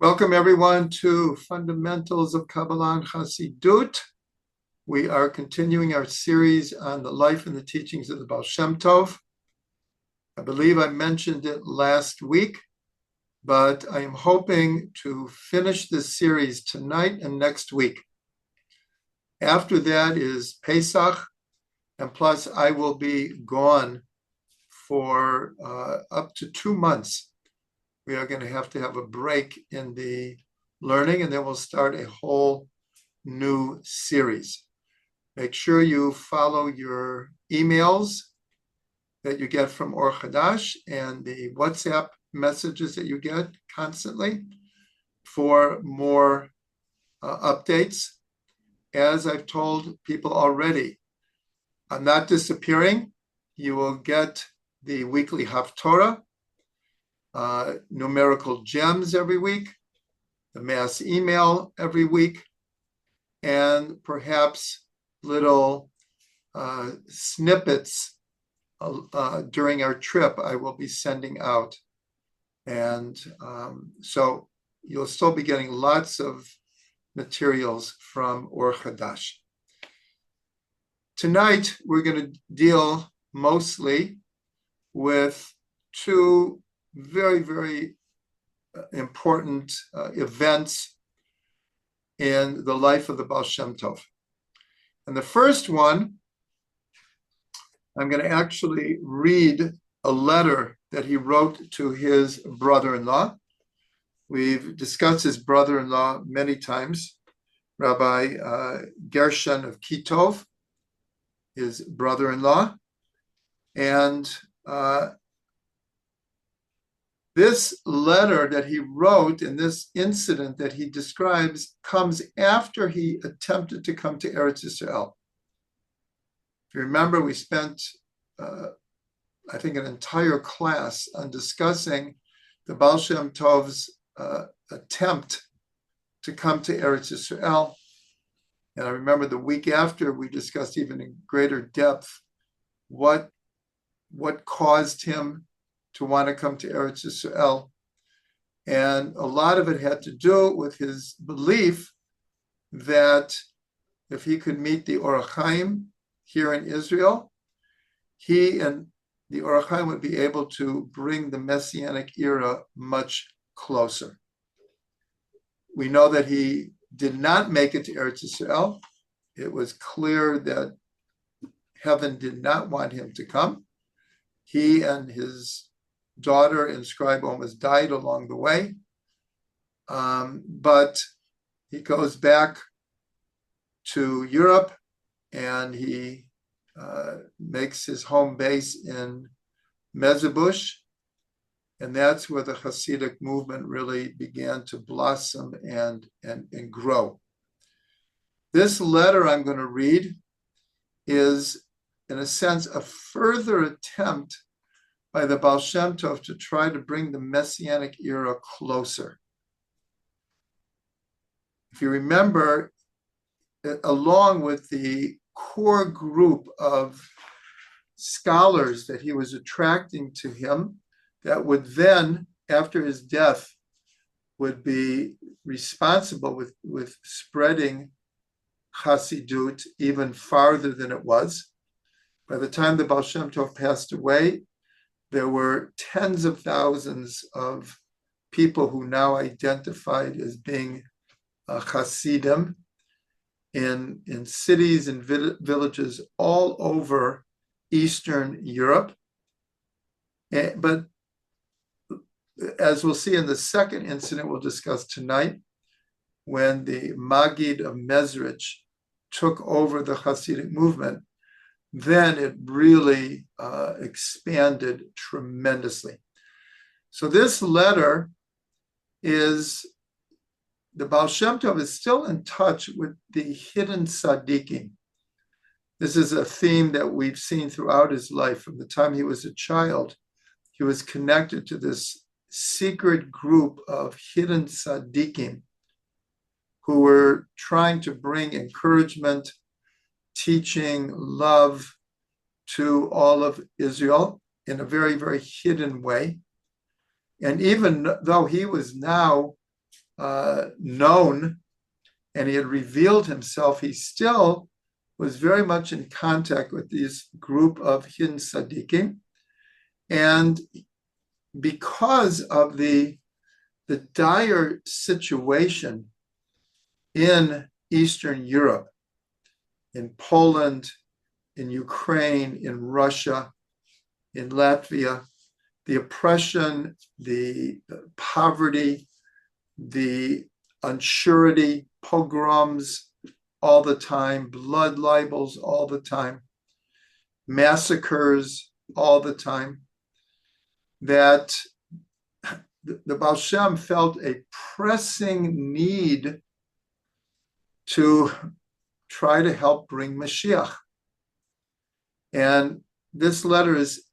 Welcome everyone to Fundamentals of Kabbalah and Chassidut. We are continuing our series on the life and the teachings of the Ba'al Shem Tov. I believe I mentioned it last week, but I am hoping to finish this series tonight and next week. After that is Pesach, and plus I will be gone for up to 2 months. We are going to have a break in the learning, and then we'll start a whole new series. Make sure you follow your emails that you get from Or Chadash and the WhatsApp messages that you get constantly for more updates. As I've told people already, I'm not disappearing. You will get the weekly Haftorah, numerical gems every week, the mass email every week, and perhaps little snippets during our trip I will be sending out. And so you'll still be getting lots of materials from Or Chadash. Tonight, we're going to deal mostly with two very, very important events in the life of the Ba'al Shem Tov. And the first one, I'm going to actually read a letter that he wrote to his brother-in-law. We've discussed his brother-in-law many times, Rabbi Gershon of Kitov, his brother-in-law. And this letter that he wrote and this incident that he describes comes after he attempted to come to Eretz Yisrael. If you remember, we spent, I think, an entire class on discussing the Ba'al Shem Tov's attempt to come to Eretz Yisrael. And I remember the week after, we discussed even in greater depth what caused him to want to come to Eretz Yisrael. And a lot of it had to do with his belief that if he could meet the Or HaChaim here in Israel, he and the Or HaChaim would be able to bring the Messianic era much closer. We know that he did not make it to Eretz Yisrael. It was clear that heaven did not want him to come. He and his daughter and scribe almost died along the way. But he goes back to Europe and he makes his home base in Mezrich. And that's where the Chassidic movement really began to blossom and grow. This letter I'm going to read is, in a sense, a further attempt by the Ba'al Shem Tov to try to bring the Messianic era closer. If you remember, along with the core group of scholars that he was attracting to him, that would then, after his death, would be responsible with spreading Chassidut even farther than it was. By the time the Ba'al Shem Tov passed away, there were tens of thousands of people who now identified as being Chassidim in cities and villages all over Eastern Europe. But as we'll see in the second incident we'll discuss tonight, when the Maggid of Mezrich took over the Chassidic movement, then it really expanded tremendously. So this letter is, the Ba'al Shem Tov is still in touch with the hidden tzaddikim. This is a theme that we've seen throughout his life. From the time he was a child, he was connected to this secret group of hidden tzaddikim who were trying to bring encouragement, teaching, love to all of Israel in a very, very hidden way. And even though he was now known and he had revealed himself, he still was very much in contact with this group of hidden tzaddikim. And because of the dire situation in Eastern Europe, in Poland, in Ukraine, in Russia, in Latvia, the oppression, the poverty, the unsurety, pogroms all the time, blood libels all the time, massacres all the time, that the Ba'al Shem felt a pressing need to try to help bring Mashiach. And this letter is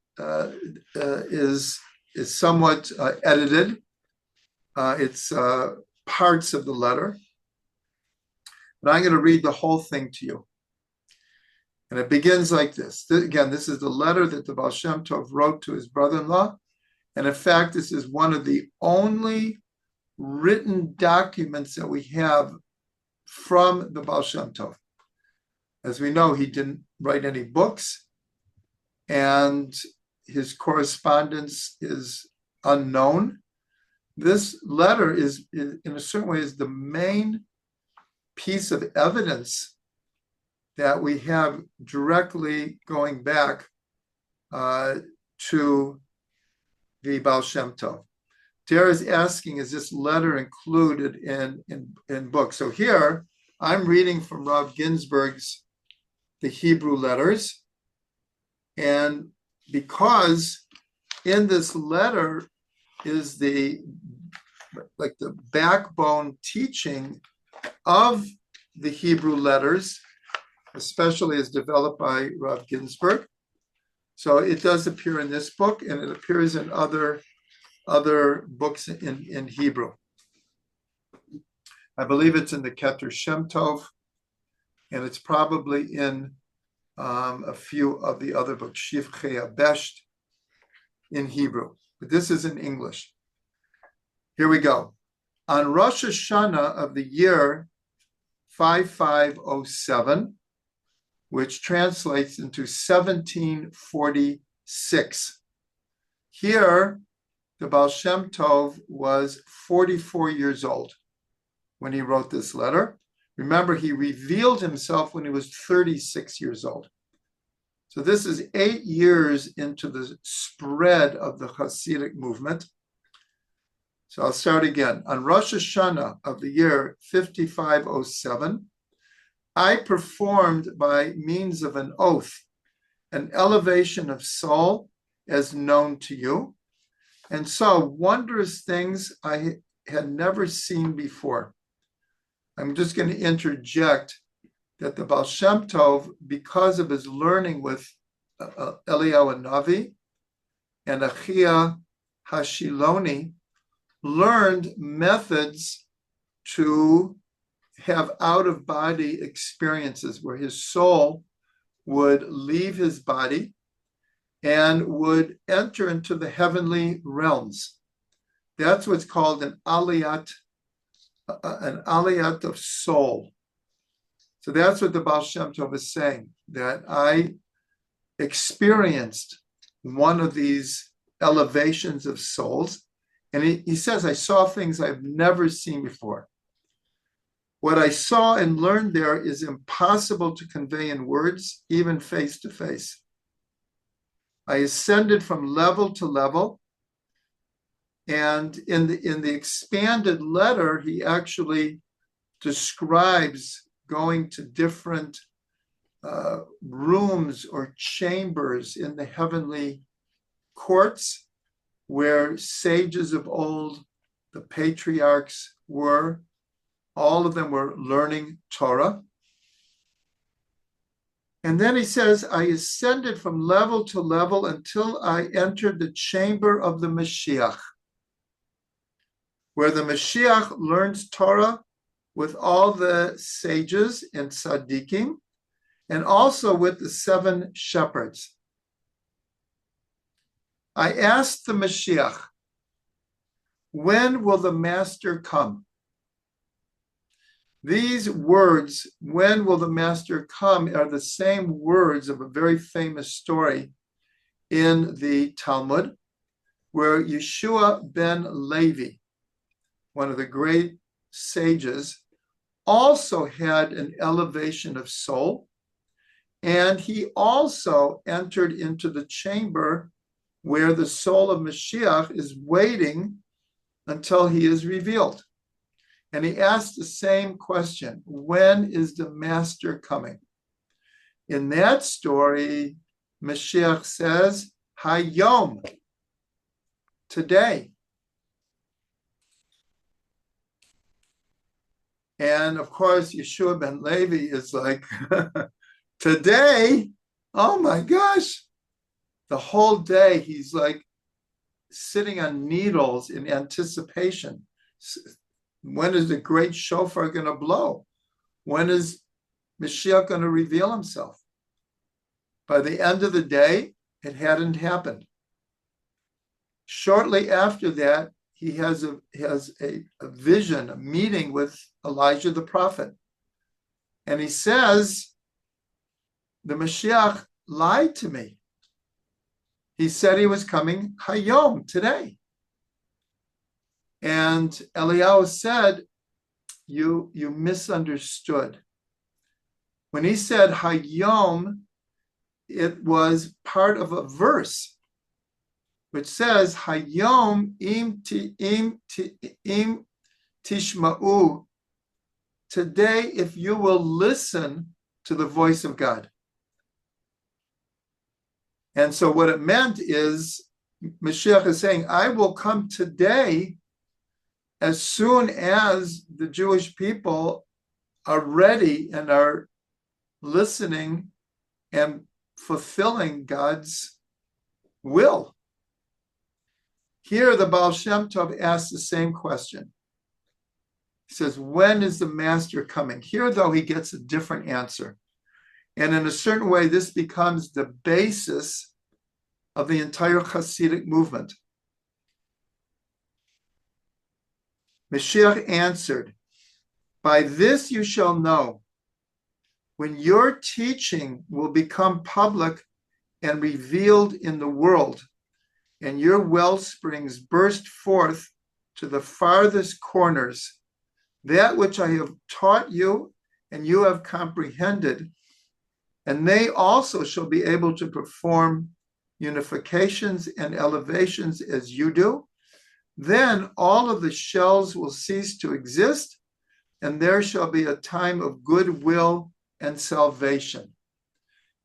somewhat edited. It's parts of the letter. But I'm going to read the whole thing to you. And it begins like this. Again, this is the letter that the Ba'al Shem Tov wrote to his brother-in-law. And in fact, this is one of the only written documents that we have from the Ba'al Shem Tov. As we know, he didn't write any books, and his correspondence is unknown. This letter is, in a certain way, is the main piece of evidence that we have directly going back to the Ba'al Shem Tov. Dara is asking, is this letter included in books? So here, I'm reading from Rav Ginsburg's The Hebrew Letters. And because in this letter is the backbone teaching of the Hebrew letters, especially as developed by Rav Ginsburg. So it does appear in this book, and it appears in other books in Hebrew. I believe it's in the Keter Shem Tov, and it's probably in a few of the other books, Shivchei Abesht, in Hebrew. But this is in English. Here we go. On Rosh Hashanah of the year 5507, which translates into 1746. Here, the Ba'al Shem Tov was 44 years old when he wrote this letter. Remember, he revealed himself when he was 36 years old. So this is 8 years into the spread of the Chassidic movement. So I'll start again. On Rosh Hashanah of the year 5507, I performed by means of an oath an elevation of soul as known to you, and saw wondrous things I had never seen before. I'm just going to interject that the Ba'al Shem Tov, because of his learning with Eliyahu Hanavi and Achia Hashiloni, learned methods to have out-of-body experiences where his soul would leave his body and would enter into the heavenly realms. That's what's called an aliyat of soul. So that's what the Ba'al Shem Tov is saying, that I experienced one of these elevations of souls. And he says, I saw things I've never seen before. What I saw and learned there is impossible to convey in words, even face to face. I ascended from level to level. And in the expanded letter, he actually describes going to different rooms or chambers in the heavenly courts where sages of old, the patriarchs were. All of them were learning Torah. And then he says, I ascended from level to level until I entered the chamber of the Mashiach, where the Mashiach learns Torah with all the sages and tzaddikim, and also with the 7 shepherds. I asked the Mashiach, when will the master come? These words, when will the master come, are the same words of a very famous story in the Talmud, where Yeshua ben Levi, one of the great sages, also had an elevation of soul, and he also entered into the chamber where the soul of Mashiach is waiting until he is revealed. And he asked the same question: when is the master coming? In that story, Mashiach says, Hayom, today. And of course, Yeshua ben Levi is like, today? Oh my gosh. The whole day he's like sitting on needles in anticipation. When is the great shofar going to blow? When is Mashiach going to reveal himself? By the end of the day, it hadn't happened. Shortly after that, he has a vision, a meeting with Elijah the prophet. And he says, the Mashiach lied to me. He said he was coming Hayom, today. And Eliyahu said, you misunderstood. When he said Hayom, it was part of a verse which says, Hayom im tishma'u, today if you will listen to the voice of God. And so what it meant is, Mashiach is saying, I will come today as soon as the Jewish people are ready and are listening and fulfilling God's will. Here, the Ba'al Shem Tov asks the same question. He says, when is the master coming? Here, though, he gets a different answer. And in a certain way, this becomes the basis of the entire Chassidic movement. Mashiach answered, by this you shall know, when your teaching will become public and revealed in the world, and your well springs burst forth to the farthest corners, that which I have taught you and you have comprehended, and they also shall be able to perform unifications and elevations as you do, then all of the shells will cease to exist, and there shall be a time of goodwill and salvation.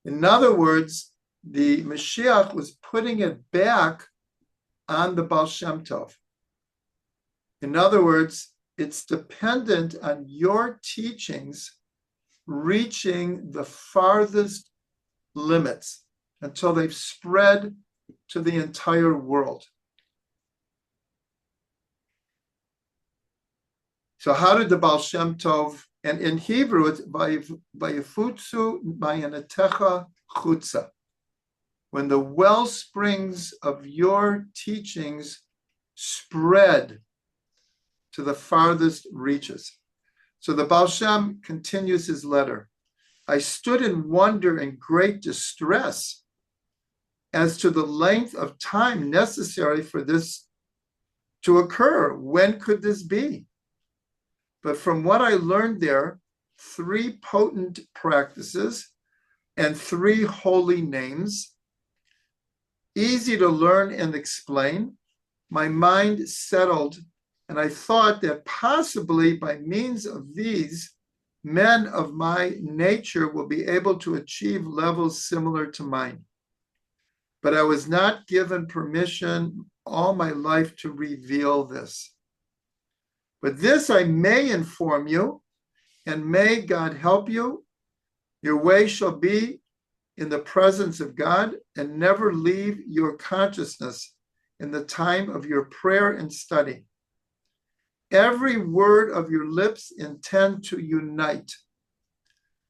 In other words, the Mashiach was putting it back on the Ba'al Shem Tov. In other words, it's dependent on your teachings reaching the farthest limits until they've spread to the entire world. So how did the Ba'al Shem Tov, and in Hebrew it's vayifutzu ma'anetecha chutza, when the well springs of your teachings spread to the farthest reaches. So the Ba'al Shem continues his letter. I stood in wonder and great distress as to the length of time necessary for this to occur. When could this be? But from what I learned there, 3 potent practices and 3 holy names, easy to learn and explain, my mind settled, and I thought that possibly by means of these, men of my nature will be able to achieve levels similar to mine. But I was not given permission all my life to reveal this. But this I may inform you, and may God help you. Your way shall be in the presence of God, and never leave your consciousness in the time of your prayer and study. Every word of your lips intend to unite.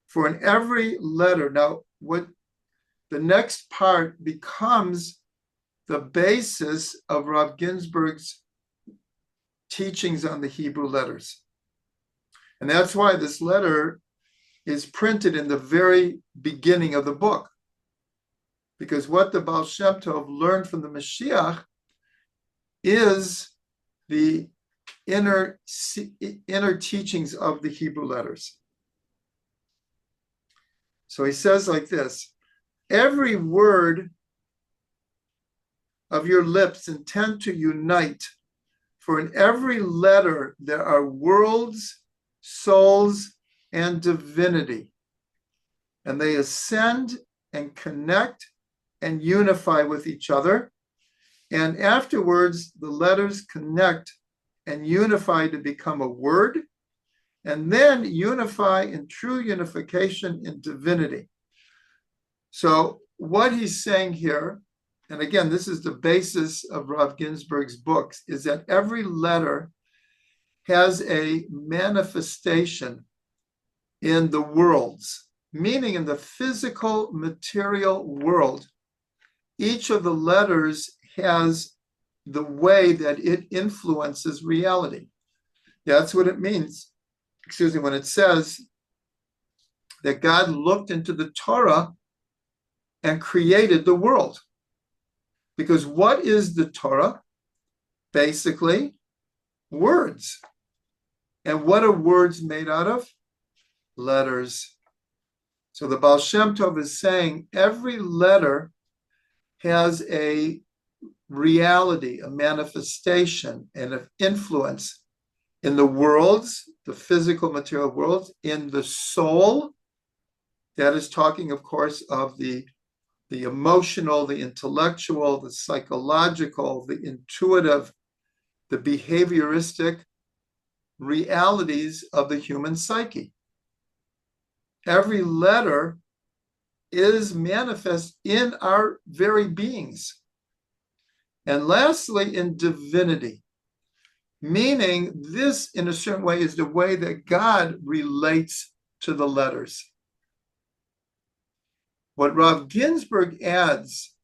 For in every letter, now what the next part becomes the basis of Rav Ginsburg's teachings on the Hebrew letters. And that's why this letter is printed in the very beginning of the book. Because what the Ba'al Shem Tov learned from the Mashiach is the inner teachings of the Hebrew letters. So he says like this: every word of your lips intend to unite, for in every letter there are worlds, souls, and divinity, and they ascend and connect and unify with each other, and afterwards the letters connect and unify to become a word, and then unify in true unification in divinity. So what he's saying here, and again, this is the basis of Rav Ginsburg's books, is that every letter has a manifestation in the worlds, meaning in the physical material world. Each of the letters has the way that it influences reality. That's what it means, when it says that God looked into the Torah and created the world. Because what is the Torah? Basically, words. And what are words made out of? Letters. So the Ba'al Shem Tov is saying every letter has a reality, a manifestation, and an influence in the worlds, the physical material worlds, in the soul. That is talking, of course, of the emotional, the intellectual, the psychological, the intuitive, the behavioristic realities of the human psyche. Every letter is manifest in our very beings. And lastly, in divinity, meaning this, in a certain way, is the way that God relates to the letters. What Rav Ginsburg adds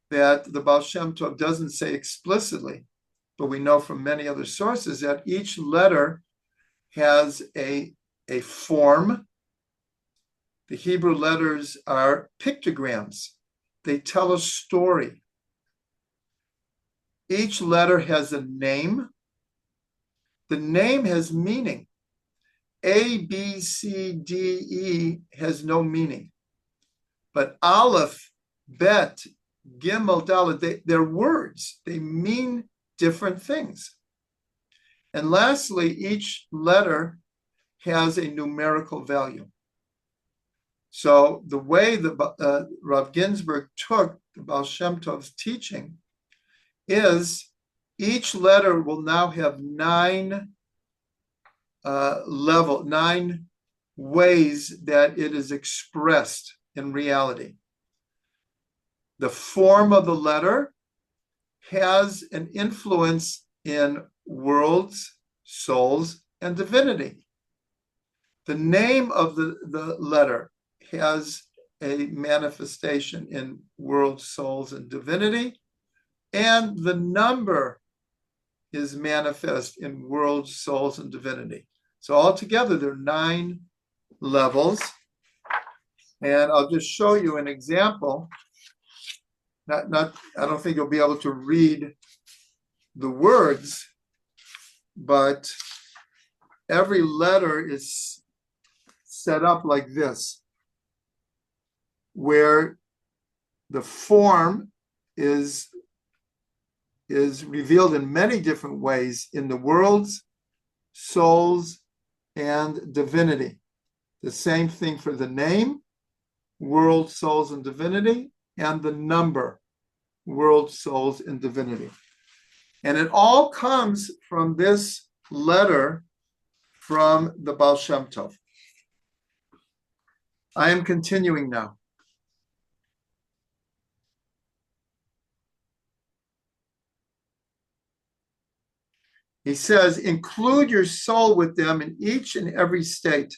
that the Ba'al Shem Tov doesn't say explicitly, but we know from many other sources that each letter has a form. The Hebrew letters are pictograms. They tell a story. Each letter has a name. The name has meaning. A, B, C, D, E has no meaning. But Aleph, Bet, Gimel, Dalet, they're words. They mean different things. And lastly, each letter has a numerical value. So the way that Rav Ginsburg took the Ba'al Shem Tov's teaching is each letter will now have 9 ways that it is expressed in reality. The form of the letter has an influence in worlds, souls, and divinity. The name of the letter has a manifestation in world, souls, and divinity, and the number is manifest in world, souls, and divinity. So altogether, there are 9 levels, and I'll just show you an example. I don't think you'll be able to read the words, but every letter is set up like this, where the form is revealed in many different ways in the worlds, souls, and divinity. The same thing for the name, world, souls, and divinity, and the number, world, souls, and divinity. And it all comes from this letter from the Ba'al Shem Tov. I am continuing now. He says, include your soul with them in each and every state,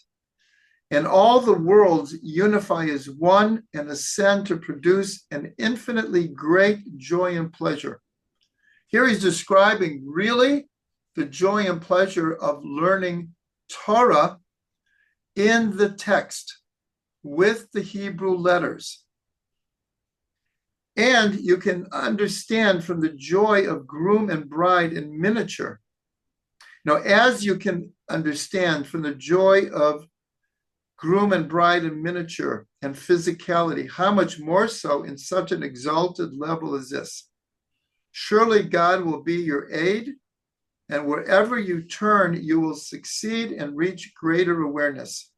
and all the worlds unify as one and ascend to produce an infinitely great joy and pleasure. Here he's describing really the joy and pleasure of learning Torah in the text with the Hebrew letters. And you can understand from the joy of groom and bride in miniature. Now, as you can understand from the joy of groom and bride in miniature and physicality, how much more so in such an exalted level as this? Surely God will be your aid, and wherever you turn, you will succeed and reach greater awareness.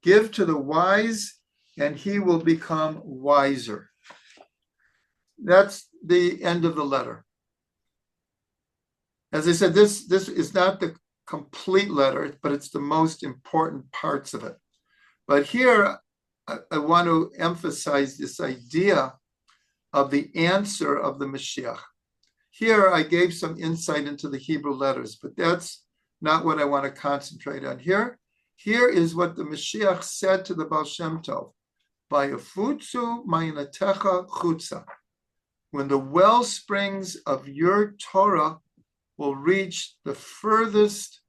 Give to the wise, and he will become wiser. That's the end of the letter. As I said, this is not the complete letter, but it's the most important parts of it. But here, I want to emphasize this idea of the answer of the Mashiach. Here, I gave some insight into the Hebrew letters, but that's not what I want to concentrate on here. Here is what the Mashiach said to the Ba'al Shem Tov. Vayafutzu ma'inatecha chutza. When the well springs of your Torah will reach the furthest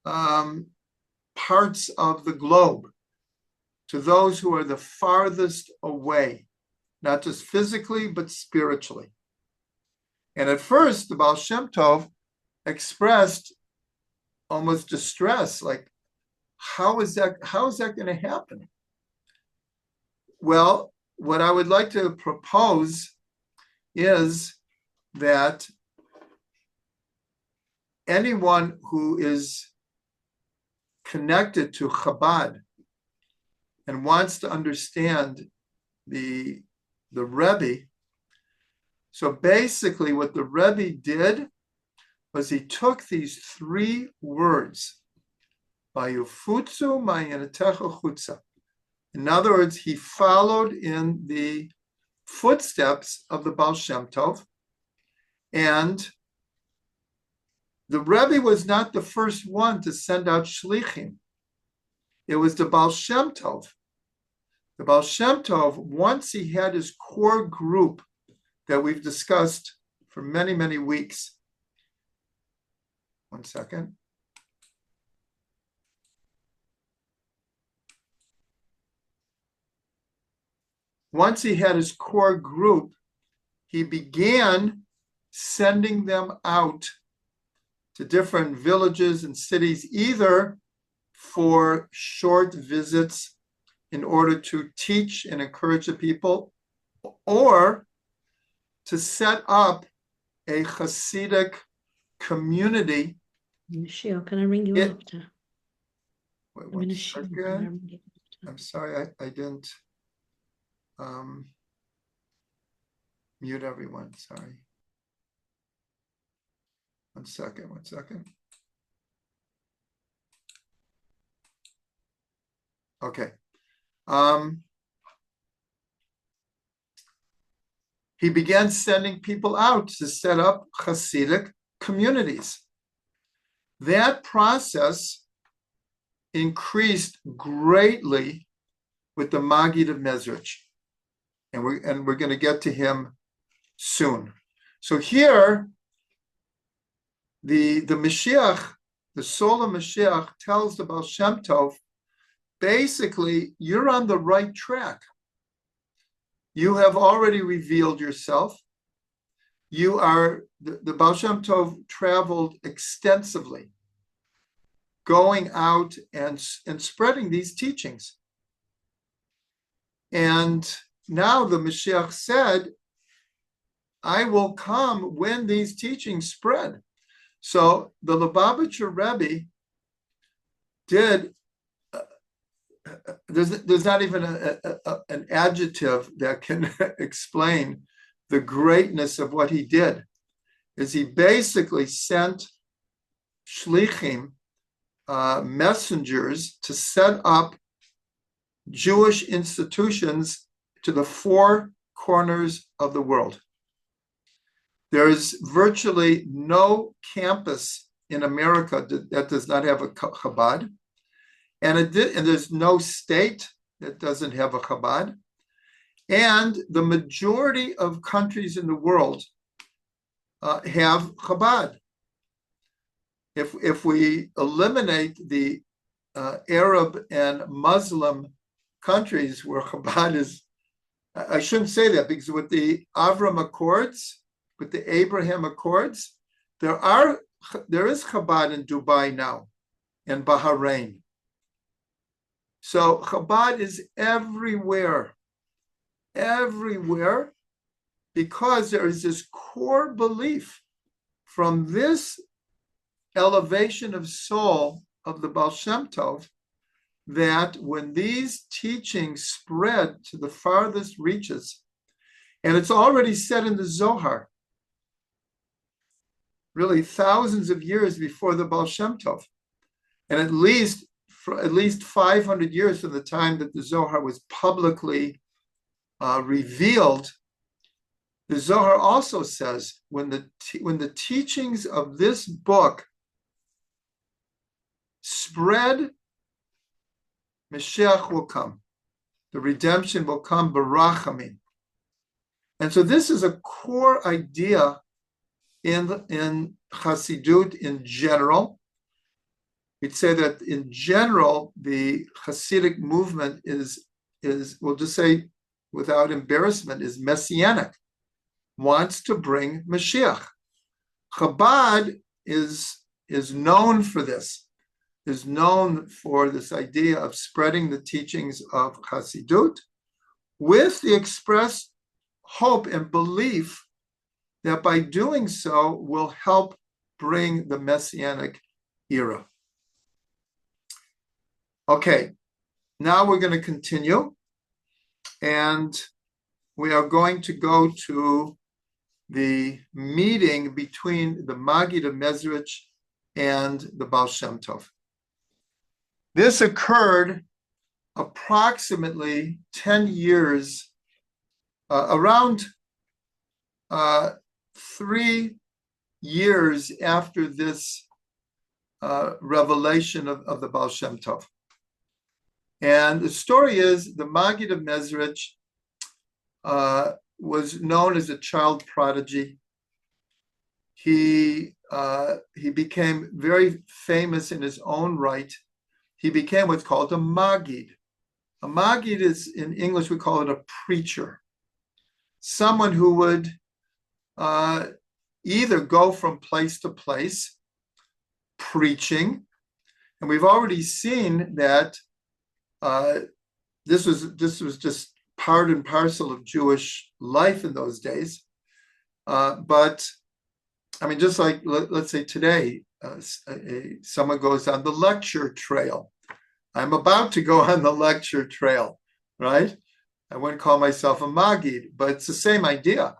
parts of the globe, to those who are the farthest away, not just physically, but spiritually. And at first, the Ba'al Shem Tov expressed almost distress, like, how is that going to happen? Well, what I would like to propose is that anyone who is connected to Chabad and wants to understand the Rebbe, so basically what the Rebbe did was he took these three words, Vayufutzu ma'inatecha chutza. In other words, he followed in the footsteps of the Ba'al Shem Tov, and the Rebbe was not the first one to send out shlichim. It was the Ba'al Shem Tov. The Ba'al Shem Tov, once he had his core group that we've discussed for many, many weeks. One second. Once he had his core group, he began sending them out to different villages and cities, either for short visits in order to teach and encourage the people, or to set up a Chassidic community. Mashiach, can I ring you after? Wait, one second. I'm sorry, I didn't mute everyone, sorry. One second. Okay. He began sending people out to set up Chassidic communities. That process increased greatly with the Maggid of Mezrich. And we're going to get to him soon. So here, the Mashiach, the soul of Mashiach, tells the Ba'al Shem Tov, basically, you're on the right track. You have already revealed yourself. You are, the Ba'al Shem Tov traveled extensively, going out and spreading these teachings. And now the Mashiach said, I will come when these teachings spread. So the Lubavitcher Rebbe did, there's not even an adjective that can explain the greatness of what he did, is he basically sent shlichim, messengers, to set up Jewish institutions to the four corners of the world. There is virtually no campus in America that does not have a Chabad, and there's no state that doesn't have a Chabad, and the majority of countries in the world have Chabad. if we eliminate the Arab and Muslim countries where Chabad is, I shouldn't say that, because with the Avram Accords, with the Abraham Accords, there is Chabad in Dubai now, and Bahrain. So Chabad is everywhere, because there is this core belief from this elevation of soul of the Ba'al Shem Tov, that when these teachings spread to the farthest reaches, and it's already said in the Zohar, really thousands of years before the Ba'al Shem Tov, and at least 500 years from the time that the Zohar was publicly revealed, the Zohar also says when the teachings of this book spread, Mashiach will come. The redemption will come, barachamim. And so this is a core idea in Chassidut in general. We'd say that in general, the Chassidic movement is we'll just say without embarrassment, is messianic, wants to bring Mashiach. Chabad is known for this, is known for this idea of spreading the teachings of Chassidut with the express hope and belief that by doing so will help bring the messianic era. Okay, now we're going to continue, and we are going to go to the meeting between the Maggid of Mezrich and the Ba'al Shem Tov. This occurred approximately 10 years, around 3 years after this revelation of the Ba'al Shem Tov. And the story is the Maggid of Mezrich was known as a child prodigy. He became very famous in his own right. He became what's called a Maggid. A Maggid is, in English, we call it a preacher. Someone who would either go from place to place preaching, and we've already seen that this was just part and parcel of Jewish life in those days. But I mean, just like let's say today, someone goes on the lecture trail. I'm about to go on the lecture trail, right? I wouldn't call myself a Maggid, but it's the same idea.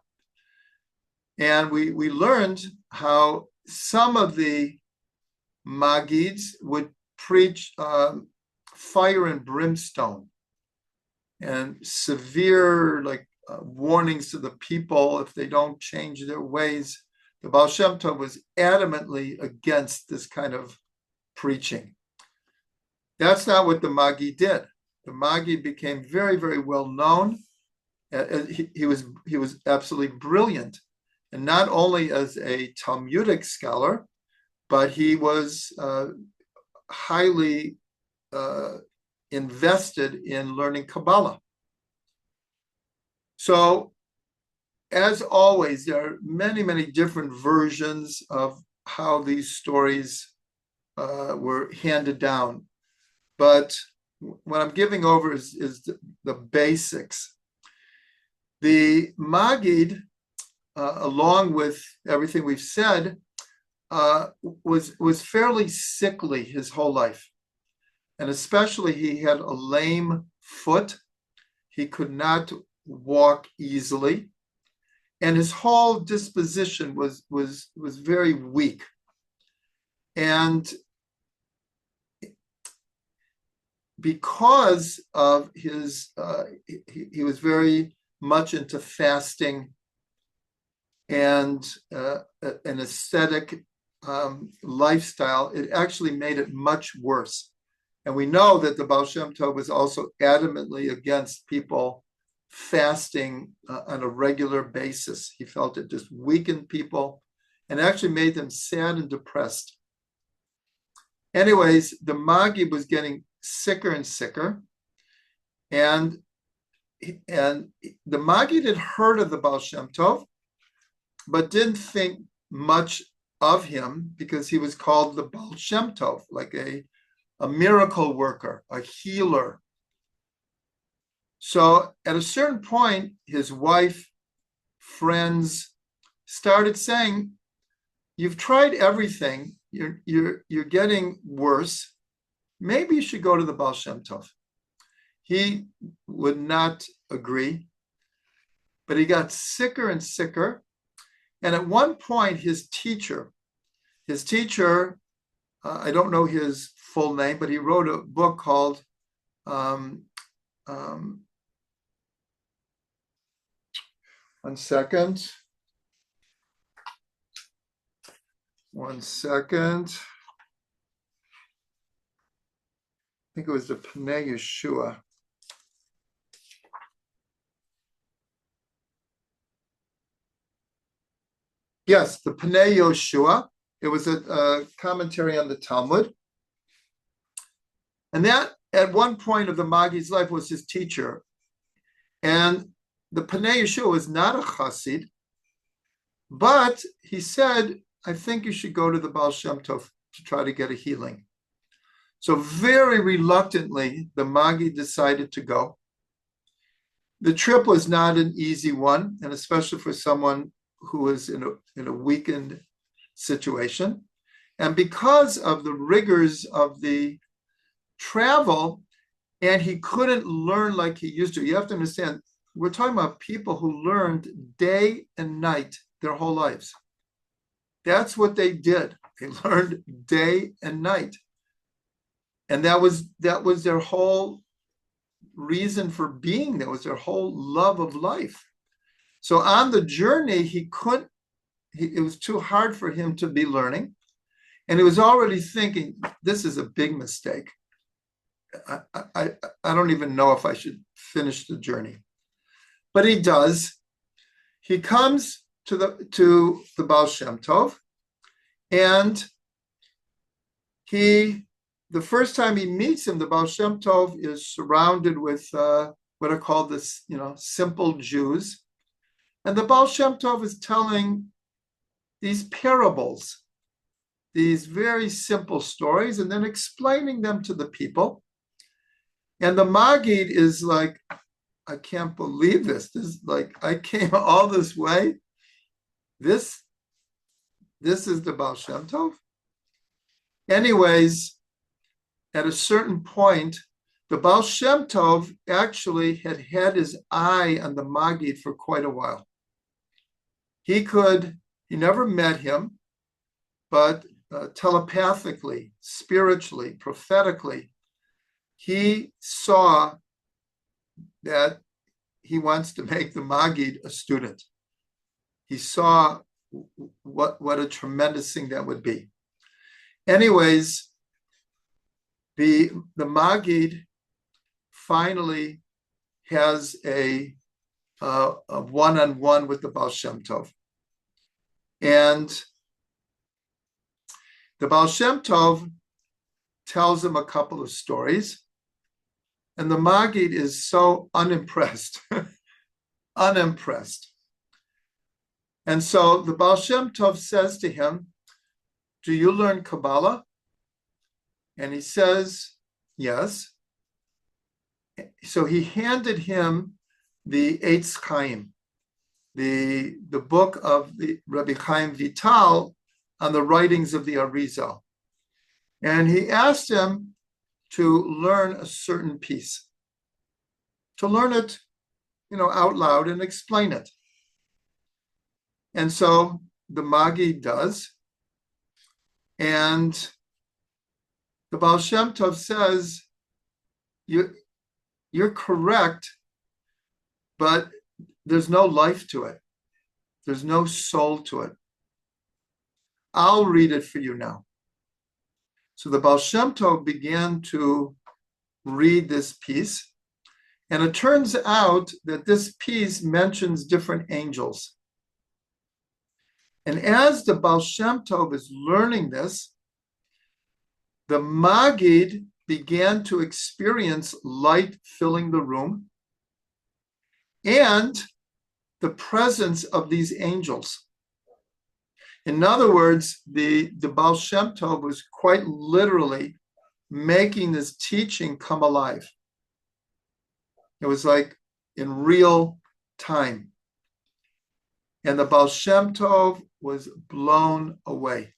And we learned how some of the Maggids would preach fire and brimstone and severe warnings to the people if they don't change their ways. The Ba'al Shem Tov was adamantly against this kind of preaching. That's not what the Maggid did. The Maggid became very, very well known. He was absolutely brilliant, and not only as a Talmudic scholar, but he was highly invested in learning Kabbalah. So, as always, there are many, many different versions of how these stories were handed down. But what I'm giving over is the basics. The Maggid, along with everything we've said, was fairly sickly his whole life. And especially he had a lame foot. He could not walk easily. And his whole disposition was very weak. And because of his, he was very much into fasting and an ascetic lifestyle, it actually made it much worse. And we know that the Ba'al Shem Tov was also adamantly against people fasting on a regular basis. He felt it just weakened people and actually made them sad and depressed. Anyways, the Maggid was getting sicker and sicker. And the Maggid had heard of the Ba'al Shem Tov, but didn't think much of him because he was called the Ba'al Shem Tov, like a miracle worker, a healer. So at a certain point, his wife, friends started saying, "You've tried everything. You're getting worse. Maybe you should go to the Ba'al Shem Tov." He would not agree, but he got sicker and sicker. And at one point, his teacher, I don't know his full name, but he wrote a book called one second. I think it was the Pnei Yeshua. Yes, the Pnei Yeshua. It was a commentary on the Talmud. And that, at one point of the Maggid's life, was his teacher. And the Pnei Yeshua was not a Chassid, but he said, "I think you should go to the Ba'al Shem Tov to try to get a healing." So very reluctantly, the Maggid decided to go. The trip was not an easy one, and especially for someone who was in a weakened situation. And because of the rigors of the travel, and he couldn't learn like he used to. You have to understand, we're talking about people who learned day and night their whole lives. That's what they did. They learned day and night. And that was their whole reason for being. That was their whole love of life. So on the journey, it was too hard for him to be learning. And he was already thinking, this is a big mistake. I don't even know if I should finish the journey. But he does. He comes to the Ba'al Shem Tov, and the first time he meets him, the Ba'al Shem Tov is surrounded with what are called simple Jews. And the Ba'al Shem Tov is telling these parables, these very simple stories, and then explaining them to the people. And the Maggid is like, "I can't believe this. This is like, I came all this way. This is the Ba'al Shem Tov." Anyways, at a certain point, the Ba'al Shem Tov actually had his eye on the Maggid for quite a while. He never met him, but telepathically, spiritually, prophetically, he saw that he wants to make the Maggid a student. He saw what a tremendous thing that would be. Anyways, the Maggid finally has a one-on-one with the Ba'al Shem Tov. And the Ba'al Shem Tov tells him a couple of stories. And the Maggid is so unimpressed, unimpressed. And so the Ba'al Shem Tov says to him, "Do you learn Kabbalah?" And he says, "Yes." So he handed him the Eitz Chaim, the book of the Rabbi Chaim Vital on the writings of the Arizal. And he asked him to learn a certain piece, to learn it, out loud and explain it. And so the Maggid does. And the Ba'al Shem Tov says, you're correct, but there's no life to it. There's no soul to it. I'll read it for you now. So the Ba'al Shem Tov began to read this piece, and it turns out that this piece mentions different angels. And as the Ba'al Shem Tov is learning this, the Maggid began to experience light filling the room and the presence of these angels. In other words, the Ba'al Shem Tov was quite literally making this teaching come alive. It was like in real time. And the Ba'al Shem Tov was blown away.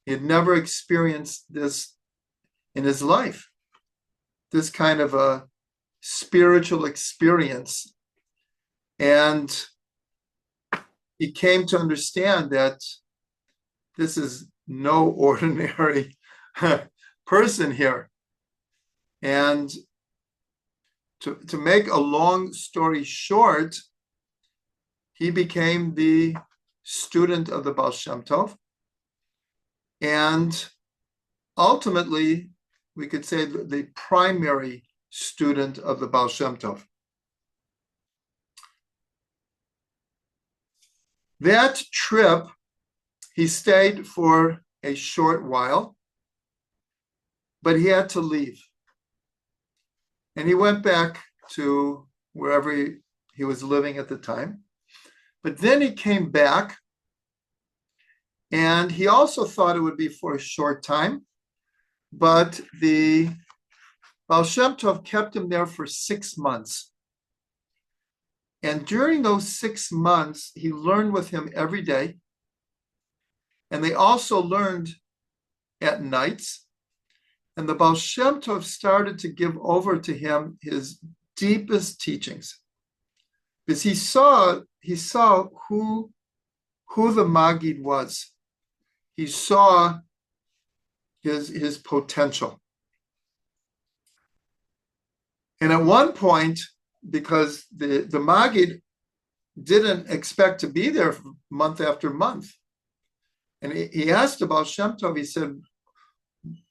He had never experienced this in his life, this kind of a spiritual experience. And he came to understand that this is no ordinary person here. And to make a long story short, he became the student of the Ba'al Shem Tov. And ultimately, we could say the primary student of the Ba'al Shem Tov. That trip, he stayed for a short while, but he had to leave. And he went back to wherever he was living at the time. But then he came back, and he also thought it would be for a short time, but the Ba'al Shem Tov kept him there for 6 months. And during those 6 months, he learned with him every day. And they also learned at nights. And the Ba'al Shem Tov started to give over to him his deepest teachings. Because he saw who the Maggid was. He saw his potential. And at one point, because the Maggid didn't expect to be there month after month, and he asked the Ba'al Shem Tov, he said,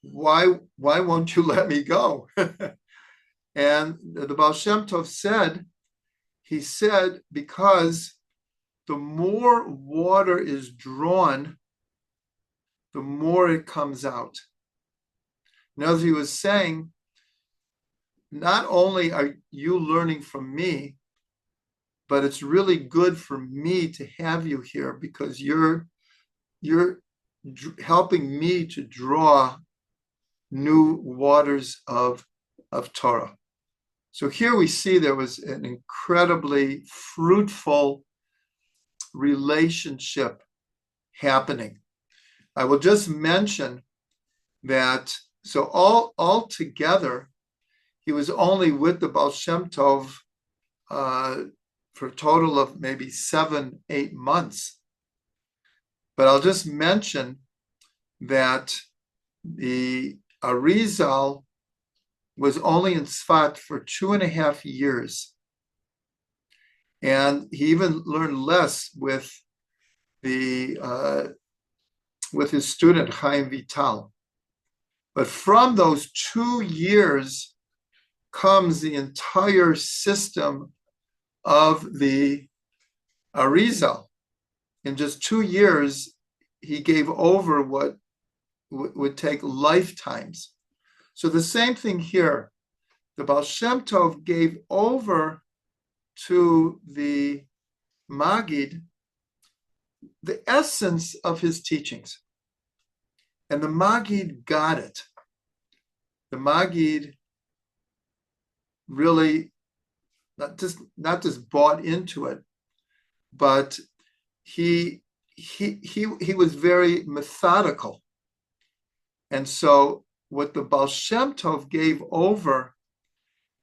why won't you let me go? And the Ba'al Shem Tov said, because the more water is drawn, the more it comes out. And as he was saying, not only are you learning from me, but it's really good for me to have you here because you're helping me to draw new waters of Torah. So here we see there was an incredibly fruitful relationship happening. I will just mention that, so all together, he was only with the Ba'al Shem Tov for a total of maybe 7-8 months. But I'll just mention that the Arizal was only in Sfat for 2.5 years. And he even learned less with his student Chaim Vital. But from those 2 years comes the entire system of the Arizal. In just 2 years, he gave over what would take lifetimes. So the same thing here. The Ba'al Shem Tov gave over to the Maggid the essence of his teachings. And the Maggid got it. The Maggid really not just bought into it, but he was very methodical. And so what the Ba'al Shem Tov gave over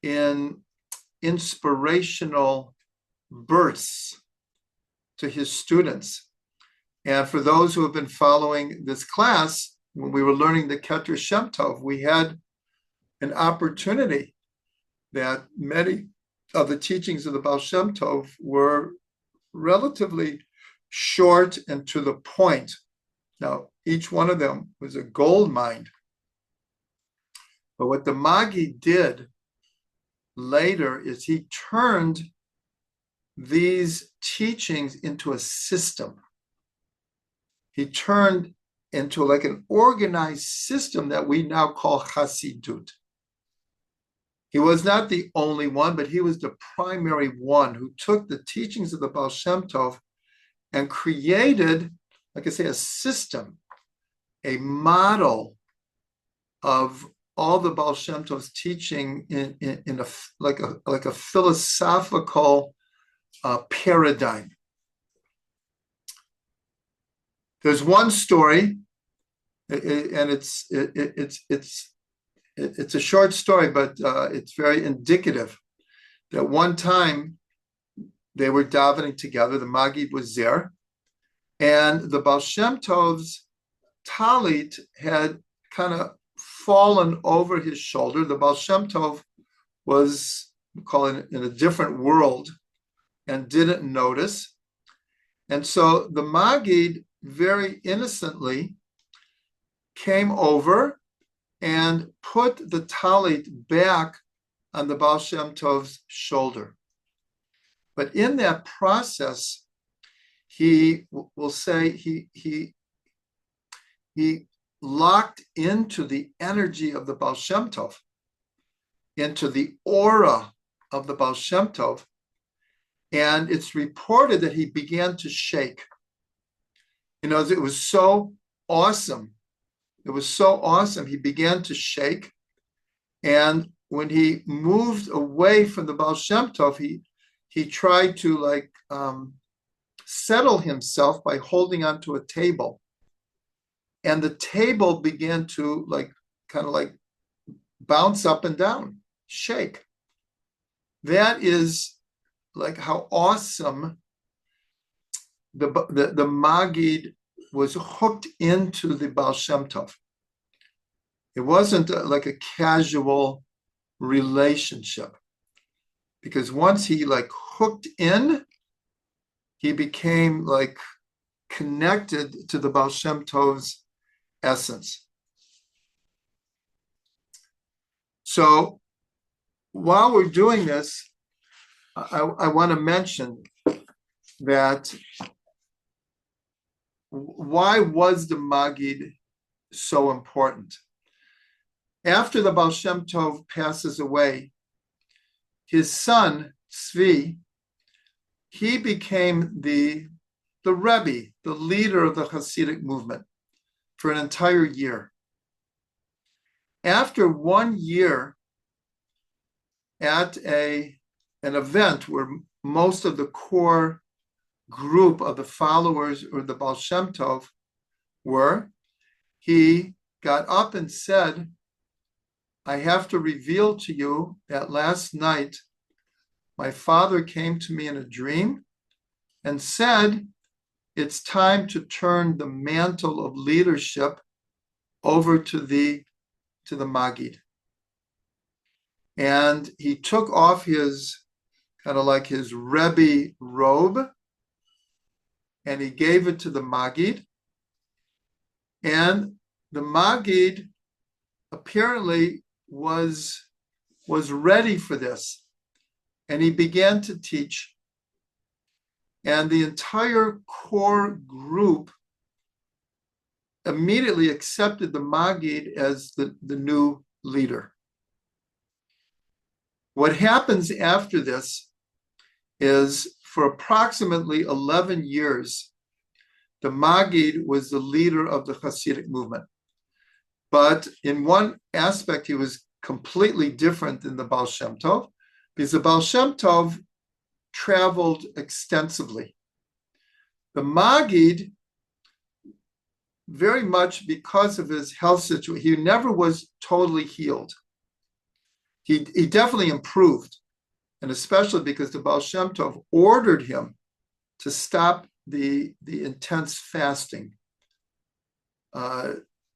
in inspirational bursts to his students. And for those who have been following this class, when we were learning the Keter Shem Tov, we had an opportunity that many of the teachings of the Ba'al Shem Tov were relatively short and to the point. Now, each one of them was a gold mine. But what the Maggid did later is he turned these teachings into a system. He turned into like an organized system that we now call Chassidut. He was not the only one, but he was the primary one who took the teachings of the Ba'al Shem Tov and created, like I say, a system, a model of all the Ba'al Shem Tov's teaching in a philosophical paradigm. There's one story, and it's a short story, but it's very indicative. That one time they were davening together. The Maggid was there, and the Ba'al Shem Tov's talit had kind of fallen over his shoulder. The Ba'al Shem Tov was, we call it, in a different world and didn't notice. And so the Maggid very innocently came over and put the talit back on the Ba'al Shem Tov's shoulder. But in that process, he will say he locked into the energy of the Ba'al Shem Tov, into the aura of the Ba'al Shem Tov, and it's reported that he began to shake. You know, it was so awesome. It was so awesome. He began to shake, and when he moved away from the Ba'al Shem Tov, he tried to settle himself by holding onto a table. And the table began to kind of bounce up and down, shake. That is like how awesome the Maggid was hooked into the Ba'al Shem Tov. It wasn't like a casual relationship, because once he hooked in, he became connected to the Ba'al Shem Tov's essence. So while we're doing this, I want to mention that why was the Maggid so important? After the Ba'al Shem Tov passes away, his son, Tzvi, he became the Rebbe, the leader of the Chassidic movement for an entire year. After 1 year at an event where most of the core group of the followers or the Ba'al Shem Tov were, he got up and said, I have to reveal to you that last night my father came to me in a dream and said, it's time to turn the mantle of leadership over to the Maggid. And he took off his his Rebbe robe, and he gave it to the Maggid. And the Maggid apparently was ready for this. And he began to teach. And the entire core group immediately accepted the Maggid as the new leader. What happens after this is, for approximately 11 years, the Maggid was the leader of the Chassidic movement. But in one aspect, he was completely different than the Ba'al Shem Tov, because the Ba'al Shem Tov traveled extensively. The Maggid, very much because of his health situation, he never was totally healed. He definitely improved, and especially because the Ba'al Shem Tov ordered him to stop the intense fasting.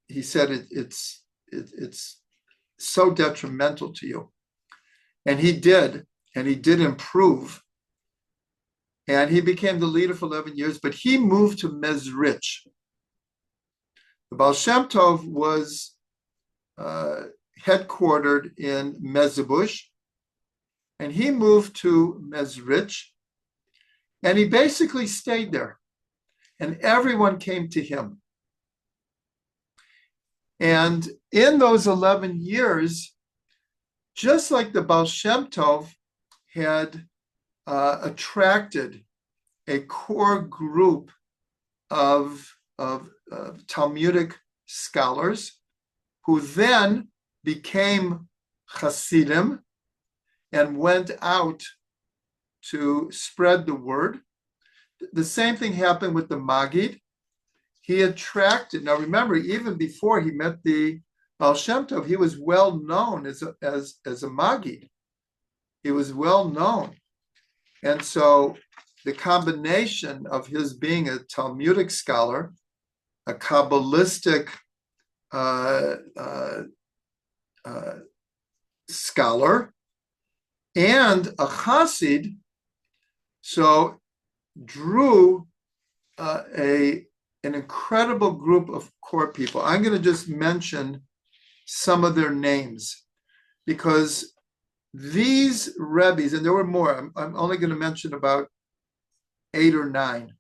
He said it's so detrimental to you, and he did improve, and he became the leader for 11 years. But he moved to Mezrich. The Ba'al Shem Tov was headquartered in Mezrich, and he moved to Mezrich, and he basically stayed there, and everyone came to him. And in those 11 years, just like the Ba'al Shem Tov had attracted a core group of Talmudic scholars who then became Chassidim and went out to spread the word. The same thing happened with the Maggid. He attracted, now remember, even before he met the Ba'al Shem Tov, he was well known as a Maggid. He was well known. And so the combination of his being a Talmudic scholar, a Kabbalistic scholar, and a Chassid, so drew an incredible group of core people. I'm going to just mention some of their names because these Rebbes, and there were more, I'm only going to mention about 8 or 9,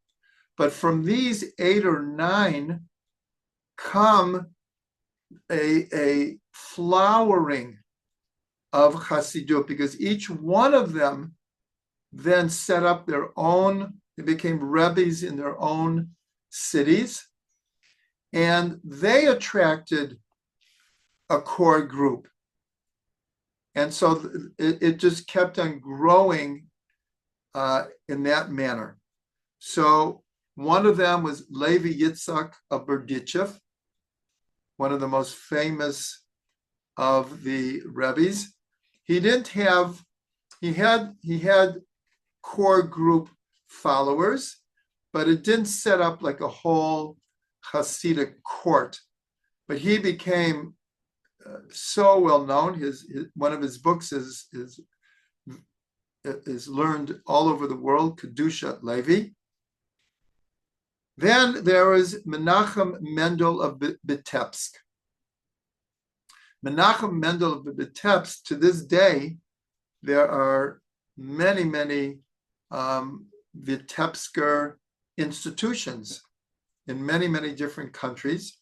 but from these 8 or 9 come a flowering of Chassidut, because each one of them then set up their own, they became Rebbes in their own cities, and they attracted a core group. And so it just kept on growing in that manner. So one of them was Levi Yitzhak of Berdichev, one of the most famous of the Rebbes. He had core group followers, but it didn't set up like a whole Chassidic court. But he became so well known. One of his books is learned all over the world, Kedushat Levi. Then there was Menachem Mendel of Vitebsk. Menachem Mendel of Vitebsk, to this day, there are many Vitebsker institutions in many different countries.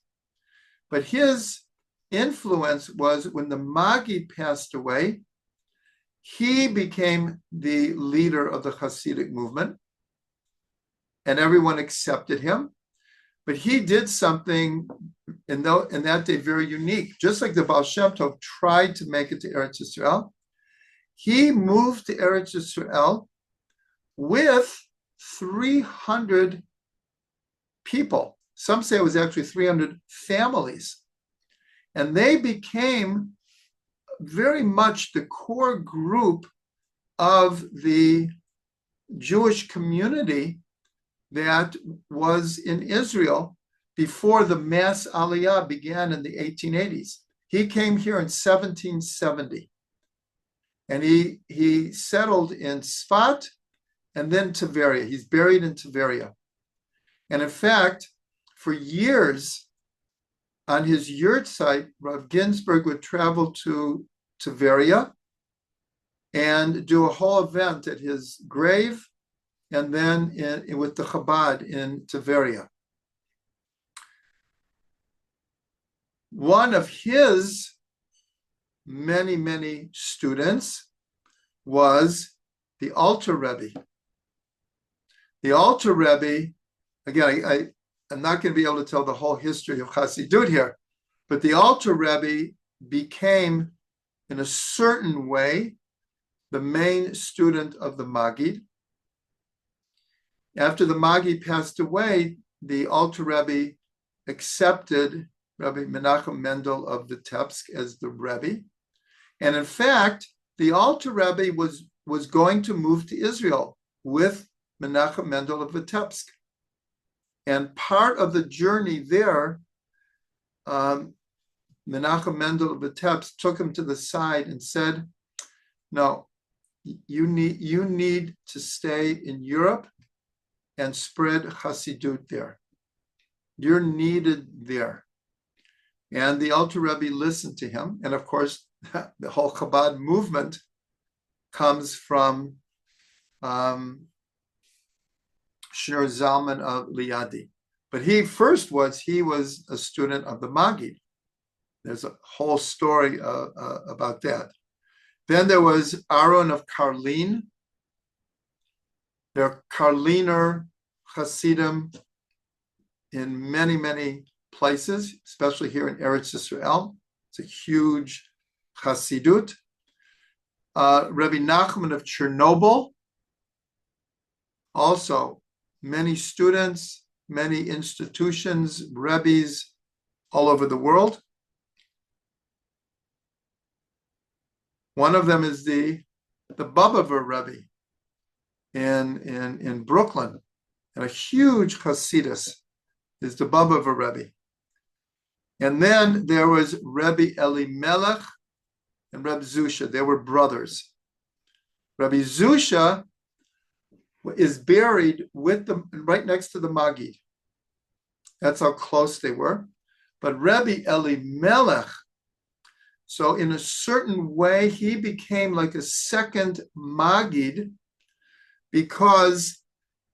But his influence was when the Maggid passed away, he became the leader of the Chassidic movement, and everyone accepted him. But he did something in that day very unique. Just like the Ba'al Shem Tov tried to make it to Eretz Yisrael, he moved to Eretz Yisrael with 300 people. Some say it was actually 300 families. And they became very much the core group of the Jewish community that was in Israel before the mass Aliyah began in the 1880s. He came here in 1770. And he settled in Sfat and then Tiberia. He's buried in Tiberia. And in fact, for years, on his yurt site, Rav Ginsburg would travel to Tiberia and do a whole event at his grave, and then with the Chabad in Tiberia. One of his many students was the Alter Rebbe. The Alter Rebbe, again, I'm not going to be able to tell the whole history of Chassidut here, but the Alter Rebbe became, in a certain way, the main student of the Maggid. After the Maggid passed away, the Alter Rebbe accepted Rabbi Menachem Mendel of Vitebsk as the Rebbe. And in fact, the Alter Rebbe was going to move to Israel with Menachem Mendel of Vitebsk. And part of the journey there, Menachem Mendel of Vitebsk took him to the side and said, no, you need to stay in Europe and spread Chassidut there. You're needed there. And the Alter Rebbe listened to him. And of course, the whole Chabad movement comes from Shneur Zalman of Liadi. But he was a student of the Maggid. There's a whole story about that. Then there was Aaron of Karlin. There are Karliner Hasidim in many, many places, especially here in Eretz Yisrael. It's a huge Chassidut. Rabbi Nachman of Chernobyl, also many students, many institutions, rebbes all over the world. One of them is the Babaver Rebbe in Brooklyn, and a huge Chassidus is the Babaver Rebbe. And then there was Rebbe Elimelech and Rebbe Zusha. They were brothers. Rebbe Zusha is buried with them right next to the Maggid. That's how close they were. But Rebbe Elimelech, so in a certain way, he became like a second Maggid, because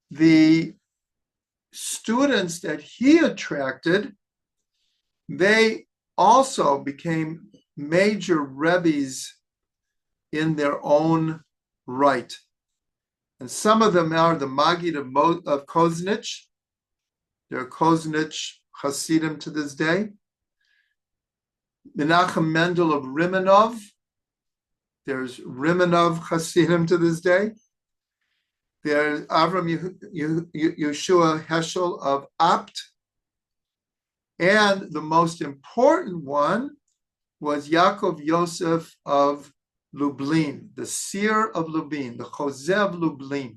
the students that he attracted, they also became major rebbes in their own right. And some of them are the Maggid of Koznich. They're Koznich Hasidim to this day. Menachem Mendel of Rimanov. There's Rimanov Hasidim to this day. There's Avram Yeshua Heschel of Apt. And the most important one was Yaakov Yosef of Lublin, the seer of Lublin, the Jose of Lublin.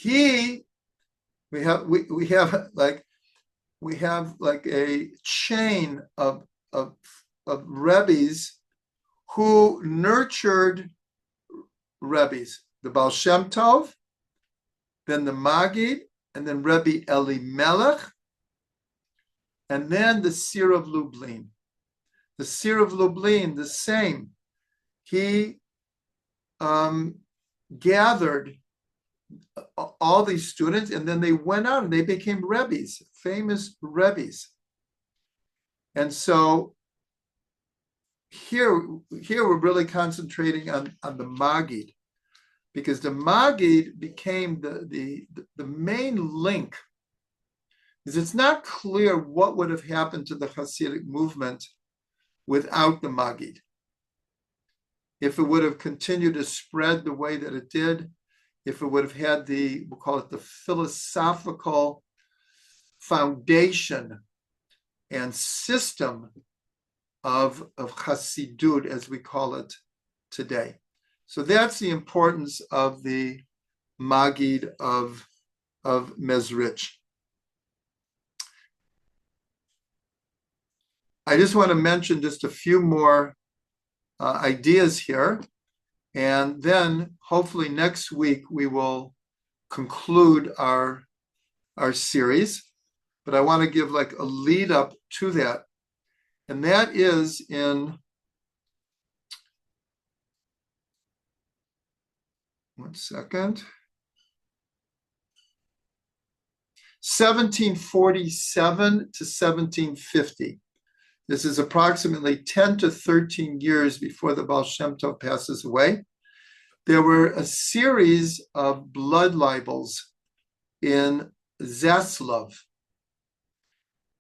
We have like a chain of rebbes who nurtured rebbes, the Ba'al Shem Tov, then the Maggid, and then Rebbe Elimelech, and then the seer of Lublin. The seer of Lublin, the same. He gathered all these students, and then they went out and they became rebbes, famous rebbes. And so here we're really concentrating on the Maggid, because the Maggid became the main link. Because it's not clear what would have happened to the Chassidic movement without the Maggid. If it would have continued to spread the way that it did, if it would have had we'll call it the philosophical foundation and system of Chassidut, as we call it today. So that's the importance of the Maggid of Mezrich. I just want to mention just a few more ideas here, and then hopefully next week we will conclude our series. But I want to give like a lead up to that, and that is in one second. 1747 to 1750. This is approximately 10 to 13 years before the Ba'al Shem Tov passes away. There were a series of blood libels in Zaslav.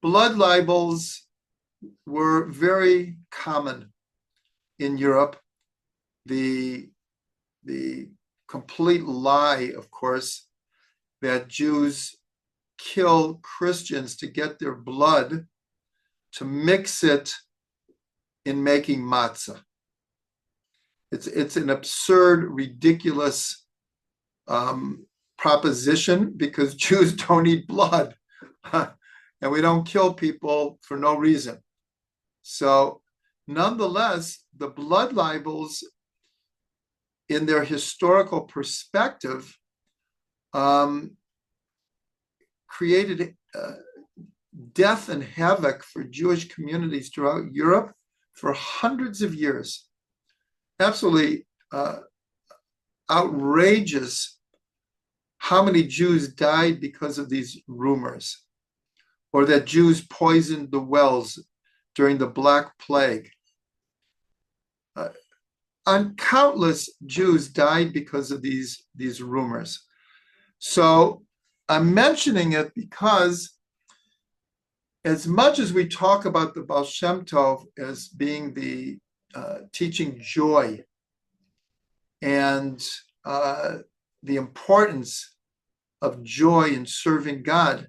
Blood libels were very common in Europe. The complete lie, of course, that Jews kill Christians to get their blood to mix it in making matzah. It's an absurd, ridiculous proposition, because Jews don't eat blood and we don't kill people for no reason. So nonetheless, the blood libels in their historical perspective created death and havoc for Jewish communities throughout Europe for hundreds of years. Absolutely outrageous how many Jews died because of these rumors, or that Jews poisoned the wells during the Black Plague. And countless Jews died because of these rumors. So I'm mentioning it because as much as we talk about the Ba'al Shem Tov as being the teaching joy and the importance of joy in serving God,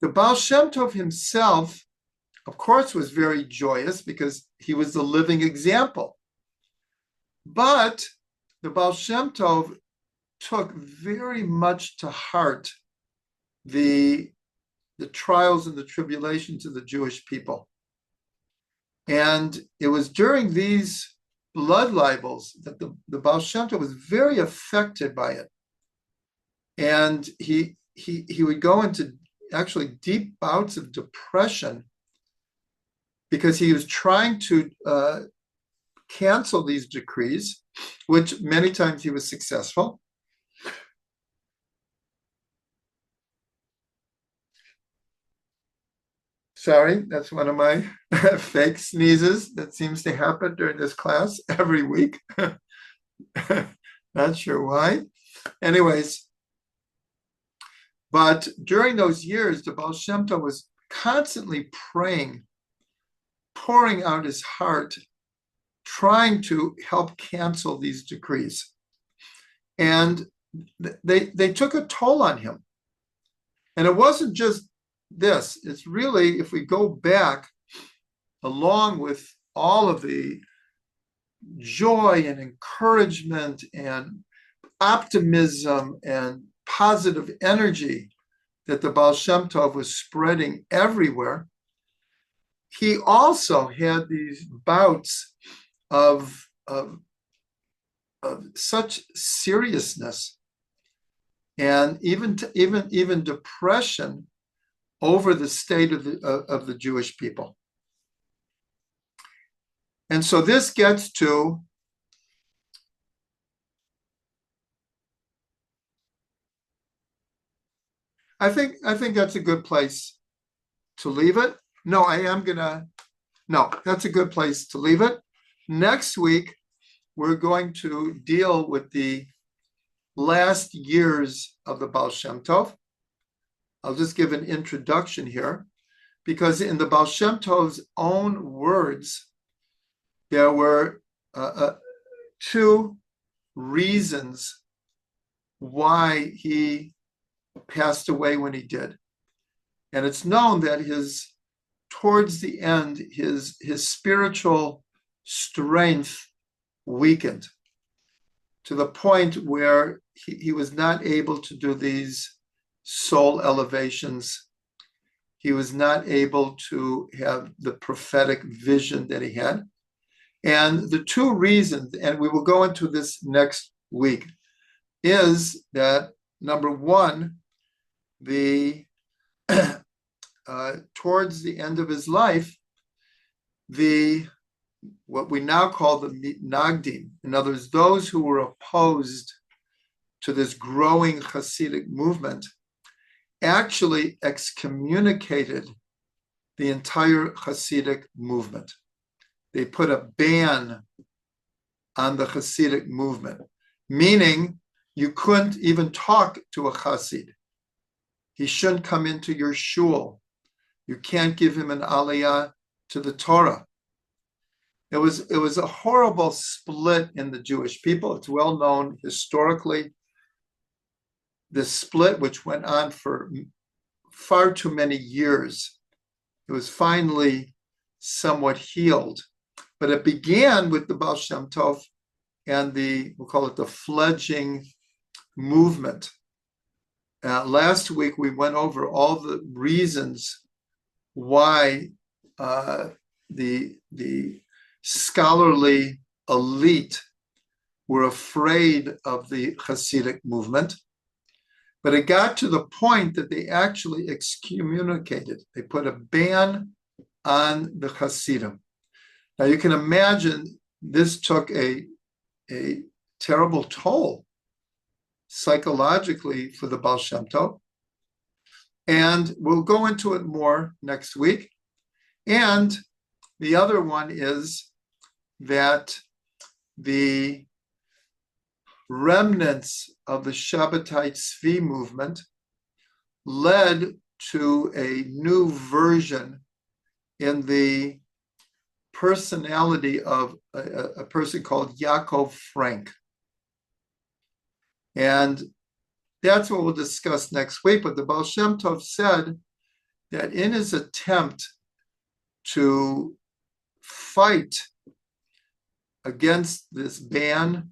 the Ba'al Shem Tov himself, of course, was very joyous because he was the living example. But the Ba'al Shem Tov took very much to heart the trials and the tribulations of the Jewish people. And it was during these blood libels that the Ba'al Shem Tov was very affected by it. And he would go into actually deep bouts of depression because he was trying to cancel these decrees, which many times he was successful. Sorry, that's one of my fake sneezes that seems to happen during this class every week. Not sure why. Anyways, but during those years, the Ba'al Shem Tov was constantly praying, pouring out his heart, trying to help cancel these decrees. And they took a toll on him. And it wasn't just this, it's really, if we go back, along with all of the joy and encouragement and optimism and positive energy that the Ba'al Shem Tov was spreading everywhere, he also had these bouts of such seriousness and even depression over the state of the Jewish people. And so this gets to I think that's a good place to leave it. No, that's a good place to leave it. Next week, we're going to deal with the last years of the Ba'al Shem Tov. I'll just give an introduction here, because in the Ba'al Shem Tov's own words, there were two reasons why he passed away when he did. And it's known that towards the end, his spiritual strength weakened to the point where he was not able to do these soul elevations. He was not able to have the prophetic vision that he had. And the two reasons, and we will go into this next week, is that number one, towards the end of his life, what we now call the mitnagdim, in other words, those who were opposed to this growing Chassidic movement, actually excommunicated the entire Chassidic movement. They put a ban on the Chassidic movement, meaning you couldn't even talk to a Chassid. He shouldn't come into your shul. You can't give him an aliyah to the Torah. It was a horrible split in the Jewish people. It's well known historically. This split, which went on for far too many years, it was finally somewhat healed. But it began with the Ba'al Shem Tov and we'll call it the fledgling movement. Last week, we went over all the reasons why the scholarly elite were afraid of the Chassidic movement. But it got to the point that they actually excommunicated. They put a ban on the Chassidim. Now you can imagine this took a terrible toll psychologically for the Ba'al Shem Tov. And we'll go into it more next week. And The other one is that the remnants of the Shabbatite Tzvi movement led to a new version in the personality of a person called Yaakov Frank. And that's what we'll discuss next week. But the Ba'al Shem Tov said that in his attempt to fight against this ban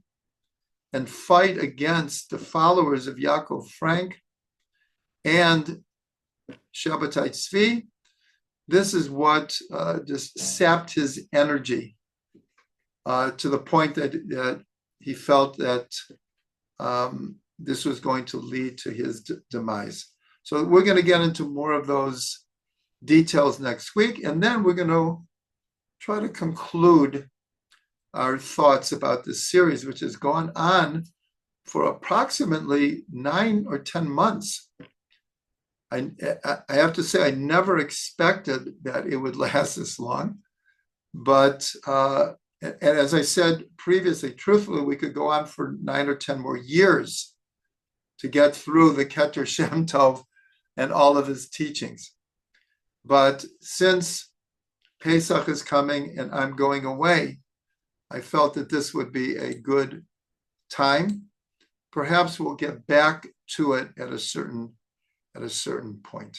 and fight against the followers of Yaakov Frank and Shabbatite Tzvi, this is what just sapped his energy to the point that he felt that this was going to lead to his demise. So we're going to get into more of those details next week, and then we're going to try to conclude our thoughts about this series, which has gone on for approximately 9 or 10 months. I have to say, I never expected that it would last this long. But and as I said previously, truthfully, we could go on for 9 or 10 more years to get through the Keter Shem Tov and all of his teachings. But since Pesach is coming and I'm going away, I felt that this would be a good time. Perhaps we'll get back to it at a certain point.